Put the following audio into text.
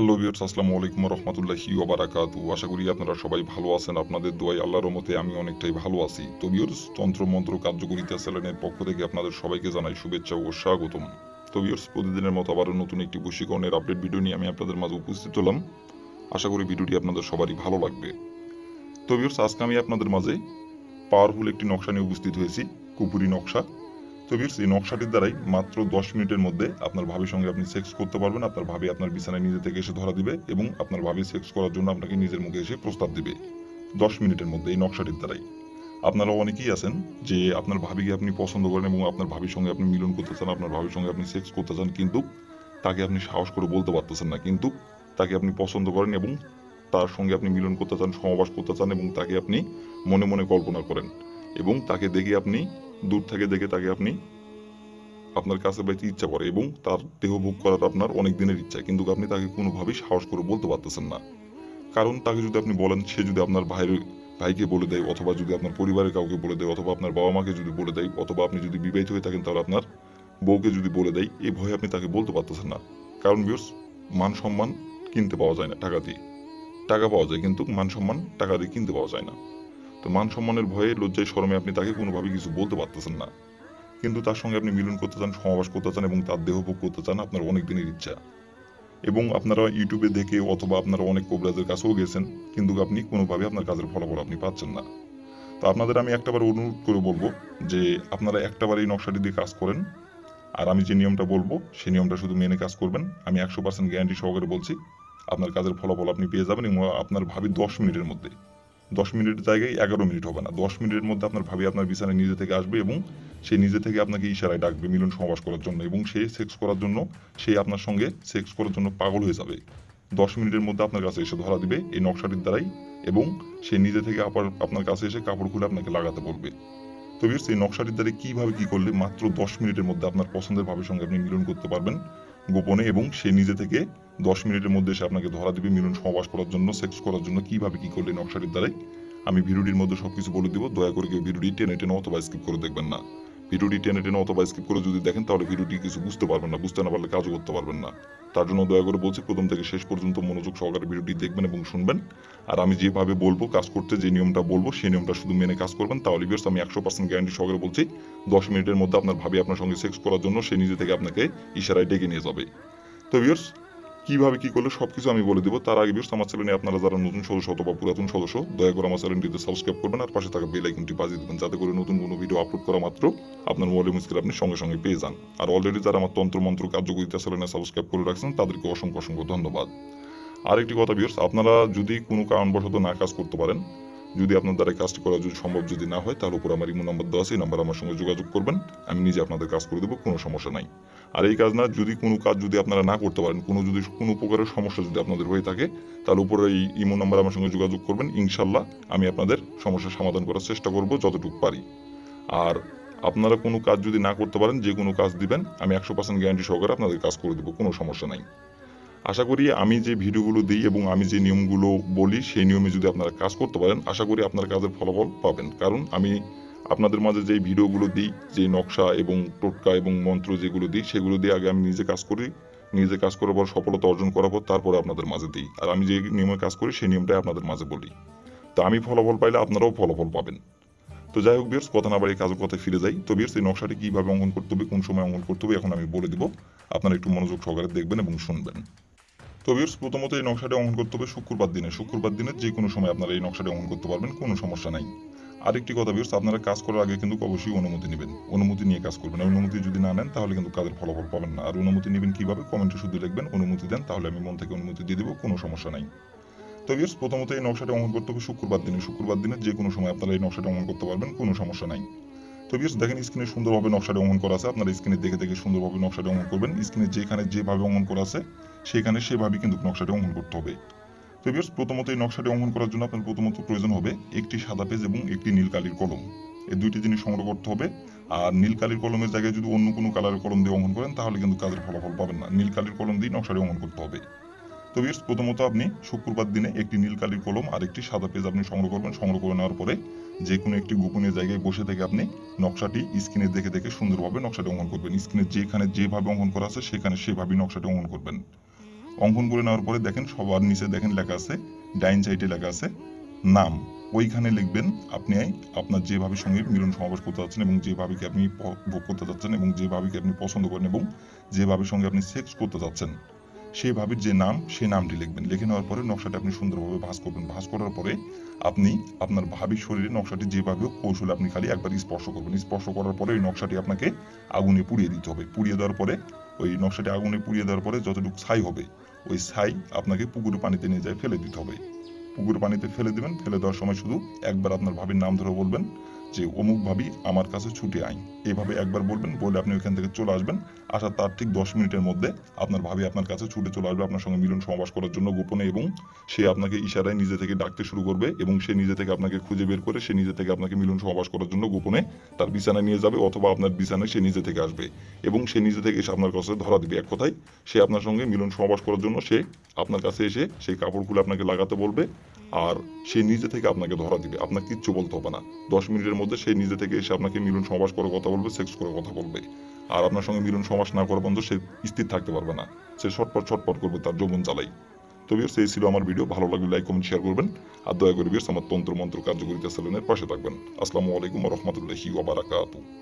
Hello viewers, আসসালামু আলাইকুম ওয়া রাহমাতুল্লাহি ওয়া বারাকাতুহু। আশা করি আপনারা সবাই ভালো আছেন। আপনাদের দোয়ায় আল্লাহর রহমতে আমি অনেকটাই ভালো আছি। তো ভিউয়ার্স, তন্ত্র মন্ত্র কার্যকরিতা চ্যানেলের পক্ষ থেকে আপনাদের সবাইকে জানাই শুভেচ্ছা ও স্বাগতম। তো ভিউয়ার্স, প্রতিদিনের মতো আবারও নতুন একটি বশীকরণের আপডেট ভিডিও নিয়ে আমি আপনাদের মাঝে উপস্থিত হলাম। আশা করি ভিডিওটি আপনাদের সবারই ভালো লাগবে। তো ভিউয়ার্স, আজকে আমি আপনাদের মাঝে পাওয়ারফুল একটি নকশা নিয়ে উপস্থিত হয়েছি, কুপুরি নকশা। তো ভিউয়ার্স, এই নকশাটির দ্বারাই মাত্র 10 মিনিটের মধ্যে আপনার ভাবির সঙ্গে আপনি সেক্স করতে পারবেন। আপনার ভাবি আপনার বিছানায় নিজে থেকে এসে ধরা দিবে এবং আপনার ভাবি সেক্স করার জন্য আপনাকে নিজের মুখে এসে প্রস্তাব দিবে 10 মিনিটের মধ্যে এই নকশাটির দ্বারাই। আপনারা অনেকেই আছেন যে আপনার ভাবিকে আপনি পছন্দ করেন এবং আপনার ভাবির সঙ্গে আপনি মিলন করতে চান, আপনার ভাবির সঙ্গে আপনি সেক্স করতে চান, কিন্তু তাকে আপনি সাহস করে বলতে পারতেছেন না। কিন্তু তাকে আপনি পছন্দ করেন এবং তার সঙ্গে আপনি মিলন করতে চান, সহবাস করতে চান এবং তাকে আপনি মনে মনে কল্পনা করেন এবং তাকে দেখে আপনি দূর থেকে দেখে তাকে আপনি আপনার কাছে পাইতে ইচ্ছা করে এবং তার দেহ ভোগ করার আপনার অনেক দিনের ইচ্ছা, কিন্তু আপনি তাকে কোনোভাবেই সাহস করে বলতে পারতেছেন না। কারণ তাকে যদি আপনি বলেন, সে যদি আপনার ভাইকে বলে দেয়, অথবা যদি আপনার পরিবারের কাউকে বলে দেয়, অথবা আপনার বাবা মাকে যদি বলে দেয়, অথবা আপনি যদি বিবাহিত হয়ে থাকেন তাহলে আপনার বউকে যদি বলে দেয়, এই ভয়ে আপনি তাকে বলতে পারতেছেন না। কারণ ভিউয়ার্স, মান সম্মান কিনতে পাওয়া যায় না টাকা দিয়ে। টাকা পাওয়া যায় কিন্তু মান সম্মান টাকা দিয়ে কিনতে পাওয়া যায় না। তো মান সম্মানের ভয়ে, লজ্জায়, শরমে আপনি তাকে কোনোভাবেই কিছু বলতে পারতেছেন না। কিন্তু তার সঙ্গে আপনি মিলন করতে চান, সহবাস করতে চান এবং তার দেহভোগ করতে চান আপনার অনেক দিনের ইচ্ছা। এবং আপনারা ইউটিউবে দেখে অথবা আপনারা অনেক কবিরাজের কাছেও গেছেন, কিন্তু আপনি কোনোভাবে আপনার কাজের ফলাফল আপনি পাচ্ছেন না। তো আপনাদের আমি একটাবার অনুরোধ করে বলবো যে আপনারা একটাবার এই নকশাটি দিয়ে কাজ করেন। আর আমি যে নিয়মটা বলবো সেই নিয়মটা শুধু মেনে কাজ করবেন। আমি 100% গ্যারান্টি সহকারে বলছি, আপনার কাজের ফলাফল আপনি পেয়ে যাবেন এবং আপনার ভাবি 10 মিনিটের মধ্যে, 10 মিনিটের জায়গায় 11 মিনিট হবে না, 10 মিনিটের মধ্যে আপনার ভাবি আপনার বিছানায় নিজে থেকে আসবে এবং সে নিজে থেকে আপনাকে ইশারায় ডাকবে মিলন সহবাস করার জন্য, এবং সে সেক্স করার জন্য, সে আপনার সঙ্গে সেক্স করার জন্য পাগল হয়ে যাবে। 10 মিনিটের মধ্যে আপনার কাছে এসে ধরা দিবে এই নকশাটির দ্বারাই, এবং সে নিজে থেকে আপনার কাছে এসে কাপড় খুলে আপনাকে লাগাতে বলবে। তো ভিউয়ার্স, এই নকশাটির দ্বারা কিভাবে কি করলে মাত্র 10 মিনিটের মধ্যে আপনার পছন্দের ভাবের সঙ্গে আপনি মিলন করতে পারবেন গোপনে, এবং সে নিজে থেকে 10 মিনিটের মধ্যে এসে আপনাকে ধরা দিবে মিলন সহবাস করার জন্য, সেক্স করার জন্য, কিভাবে কি করলে নকশাটির দ্বারাই আমি ভিডিওটির মধ্যে সবকিছু বলে দিব। দয়া করে কেউ ভিডিওটি টেনে টেনে অথবা স্কিপ করে দেখবেন না। ভিডিওটি টেনে টেনে অথবা স্কিপ করে যদি দেখেন তাহলে ভিডিওটি কিছু বুঝতে পারবেন না, বুঝতে না পারলে কাজও করতে পারবেন না। তার জন্য দয়া করে বলছি, প্রথম থেকে শেষ পর্যন্ত মনোযোগ সহকারে ভিডিওটি দেখবেন এবং শুনবেন। আর আমি যেভাবে বলবো কাজ করতে, যে নিয়মটা বলবো সেই নিয়মটা শুধু মেনে কাজ করবেন, তাহলে ভিউয়ার্স আমি 100% গ্যারান্টি সহকারে বলছি 10 মিনিটের মধ্যে আপনার ভাবি আপনার সঙ্গে সেক্স করার জন্য সে নিজে থেকে আপনাকে ইশারায় ডেকে নিয়ে যাবে। তো ভিউয়ার্স, কিভাবে কি করলে সবকিছু আমি বলে দেবো। তার আগে ভিউয়ার্স, আমার চ্যানেলে আপনারা যারা নতুন সদস্য অথবা পুরাতন সদস্য, দয়া করে আমার চ্যানেলটিতে সাবস্ক্রাইব করবেন আর পাশে থাকা বেল আইকনটি বাজিয়ে দেবেন, যাতে করে নতুন কোনো ভিডিও আপলোড করা মাত্র আপনার মোবাইলের স্ক্রিনে আপনি সঙ্গে সঙ্গে পেয়ে যান। আর অলরেডি যারা আমার তন্ত্র মন্ত্র কার্যকরিতা চ্যানেলে সাবস্ক্রাইব করে রাখছেন তাদেরকে অসংখ্য অসংখ্য ধন্যবাদ। আরেকটি কথা ভিউয়ার্স, আপনারা যদি কোনো কারণবশত না কাজ করতে পারেন, যদি আপনার দ্বারা কাজটি করা যদি সম্ভব যদি না হয়, তাহলে উপর আমার ইমো নাম্বার দেওয়া আছে, এই নাম্বার আমার সঙ্গে যোগাযোগ করবেন, আমি নিজে আপনাদের কাজ করে দেবো, কোনো সমস্যা নাই। আর এই কাজ না, যদি কোনো কাজ যদি আপনারা না করতে পারেন, যদি কোনো প্রকারের সমস্যা যদি আপনাদের হয়ে থাকে, তাহলে উপরে এই ইমো নাম্বার আমার সঙ্গে যোগাযোগ করবেন। ইনশাল্লাহ আমি আপনাদের সমস্যার সমাধান করার চেষ্টা করব যতটুকু পারি। আর আপনারা কোনো কাজ যদি না করতে পারেন, যে কোনো কাজ দিবেন, আমি 100% গ্যারান্টি সহকারে আপনাদের কাজ করে দেবো, কোনো সমস্যা নাই। আশা করি আমি যে ভিডিওগুলো দিই এবং আমি যে নিয়মগুলো বলি সেই নিয়মে যদি আপনারা কাজ করতে পারেন, আশা করি আপনার কাজের ফলাফল পাবেন। কারণ আমি আপনাদের মাঝে যে ভিডিওগুলো দিই, যে নকশা এবং টোটকা এবং মন্ত্র যেগুলো দিই, সেগুলো দিয়ে আগে আমি নিজে কাজ করি, নিজে কাজ করার পর সফলতা অর্জন করার পর তারপরে আপনাদের মাঝে দিই। আর আমি যে নিয়মে কাজ করি সেই নিয়মটাই আপনাদের মাঝে বলি। তো আমি ফলাফল পাইলে আপনারাও ফলাফল পাবেন। তো যাই হোক ভিউয়ার্স, কথা না বাড়িয়ে কাজের কথায় ফিরে যাই। তো ভিউয়ার্স, এই নকশাটি কীভাবে অঙ্কন করতে হবে, কোন সময় অঙ্কন করতে হবে, এখন আমি বলে দিব। আপনারা একটু মনোযোগ সহকারে দেখবেন এবং শুনবেন। তো ভিউয়ার্স, প্রথমত এই নকশাটি অঙ্কন করতে হবে শুক্রবার দিনে। শুক্রবার দিনে যে কোনো সময় আপনারা এই নকশাটি অঙ্কন করতে পারবেন, কোনো সমস্যা নাই। আরেকটি কথা ভিউয়ার্স, আপনারা কাজ করার আগে কিন্তু অবশ্যই অনুমতি নেবেন, অনুমতি নিয়ে কাজ করবেন। অনুমতি যদি না নেন তাহলে কিন্তু কাজের ফলাফল পাবেন না। আর অনুমতি নেবেন কিভাবে, কমেন্টে শুধু লিখবেন অনুমতি দেন, তাহলে আমি মন থেকে অনুমতি দিয়ে দেবো, কোনো সমস্যা নাই। তো ভিউয়ার্স, প্রথমত এই নকশাটি অঙ্কন করতে হবে শুক্রবার দিনে। শুক্রবার দিনে যে কোনো সময় আপনারা এই নকশাটি অঙ্কন করতে পারবেন, কোনো সমস্যা নাই। তো ভিউয়ার্স, দেখেন স্ক্রিনে সুন্দরভাবে নকশাটি অঙ্কন করা আছে, আপনারা স্ক্রিনে দেখে দেখে সুন্দরভাবে নকশাটি অঙ্কন করবেন। স্ক্রিনে যেখানে যেভাবে অঙ্কন করা আছে সেখানে সেভাবেই কিন্তু নকশাটি অঙ্কন করতে হবে। তো ভিউয়ার্স, প্রথমত এই নকশাটি অঙ্কন করার জন্য আপনার প্রথমত প্রয়োজন হবে একটি সাদা পেজ এবং একটি নীল কালির কলম। এই দুইটি জিনিস সংগ্রহ করতে হবে। আর নীল কালির কলমের জায়গায় যদি অন্য কোনো কালারের কলম দিয়ে অঙ্কন করেন তাহলে কিন্তু কাজের ফলাফল পাবেন না। নীল কালির কলম দিয়ে নকশাটি অঙ্কন করতে হবে। তো ভিউয়ার্স, প্রথমত আপনি শুক্রবার দিনে একটি নীল কালির কলম আর একটি সাদা পেজ আপনি সংগ্রহ করবেন। সংগ্রহ করে নেওয়ার পরে যে কোনো একটি গোপনীয় জায়গায় বসে থেকে আপনি নকশাটি স্ক্রিনে দেখে দেখে সুন্দরভাবে নকশাটি অঙ্কন করবেন। স্ক্রিনে যেখানে যেভাবে অঙ্কন করা আছে সেখানে সেভাবেই নকশাটি অঙ্কন করবেন। অঙ্কন করে নেওয়ার পরে দেখেন সবার নিচে দেখেন লেখা আছে, ডাইন সাইডে লেখা আছে নাম। ওইখানে লিখবেন আপনি আপনার যে ভাবির সঙ্গে মিলন সমাবেশ করতে যাচ্ছেন এবং যে ভাবিকে আপনি ভোগ করতে যাচ্ছেন এবং যে ভাবিকে আপনি পছন্দ করেন এবং যে ভাবির সঙ্গে আপনি সেক্স করতে যাচ্ছেন সেই ভাবির যে নাম সেই নামটি লিখবেন। লিখে নেওয়ার পরে নকশাটা আপনি সুন্দরভাবে ভাঁজ করবেন। ভাঁজ করার পরে আপনি আপনার ভাবির শরীরে নকশাটি যেভাবে হোক কৌশলে আপনি খালি একবার স্পর্শ করবেন। স্পর্শ করার পরে ওই নকশাটি আপনাকে আগুনে পুড়িয়ে দিতে হবে। পুড়িয়ে দেওয়ার পরে ওই নকশাটি আগুনে পুড়িয়ে দেওয়ার পরে যতটুকু ছাই হবে ওই ছাই আপনাকে পুকুরে পানিতে নিয়ে যায় ফেলে দিতে হবে। পুকুরে পানিতে ফেলে দিবেন। ফেলে দেওয়ার সময় শুধু একবার আপনার ভাবির নাম ধরে বলবেন যে অমুক ভাবি আমার কাছে ছুটে আইন। এইভাবে একবার বলবেন, বলে আপনি ওইখান থেকে চলে আসবেন। আসার তার ঠিক 10 মিনিটের মধ্যে আপনার ভাবি আপনার কাছে ছুটে চলে আসবে আপনার সঙ্গে মিলন সমাবেশ করার জন্য গোপনে, এবং সে আপনাকে ইশারায় নিজে থেকে ডাকতে শুরু করবে এবং সে নিজে থেকে আপনাকে খুঁজে বের করে সে নিজে থেকে আপনাকে মিলন সমাবেশ করার জন্য গোপনে তার বিছানায় নিয়ে যাবে, অথবা আপনার বিছানায় সে নিজে থেকে আসবে এবং সে নিজে থেকে এসে আপনার কাছে ধরা দিবে। এক কথায় সে আপনার সঙ্গে মিলন সমাবেশ করার জন্য সে আপনার কাছে এসে সেই কাপড়গুলো আপনাকে লাগাতে বলবে আর সে নিজে থেকে আপনাকে ধরা দিবে। আপনার কিচ্ছু বলতে হবে না। 10 মিনিটের মধ্যে সে নিজে থেকে এসে আপনাকে মিলন সমাবেশ করে কথা বলবে, সেক্স করে কথা বলবে। আর আপনার সঙ্গে মিলন সমাবেশ না করা পর্যন্ত সে স্থির থাকতে পারবে না। সে ছটপট করবে তার যৌবন জ্বালাই। তো ভিউয়ার্স, এই ছিল আমার ভিডিও। ভালো লাগলে লাইক কমেন্ট শেয়ার করবেন আর দয়া করে ভিউয়ার্স আমার তন্ত্র মন্ত্র কার্যকরিতা চ্যানেলের পাশে থাকবেন। আসসালামু আলাইকুম ওয়া রাহমাতুল্লাহি ওয়া বারাকাতুহু।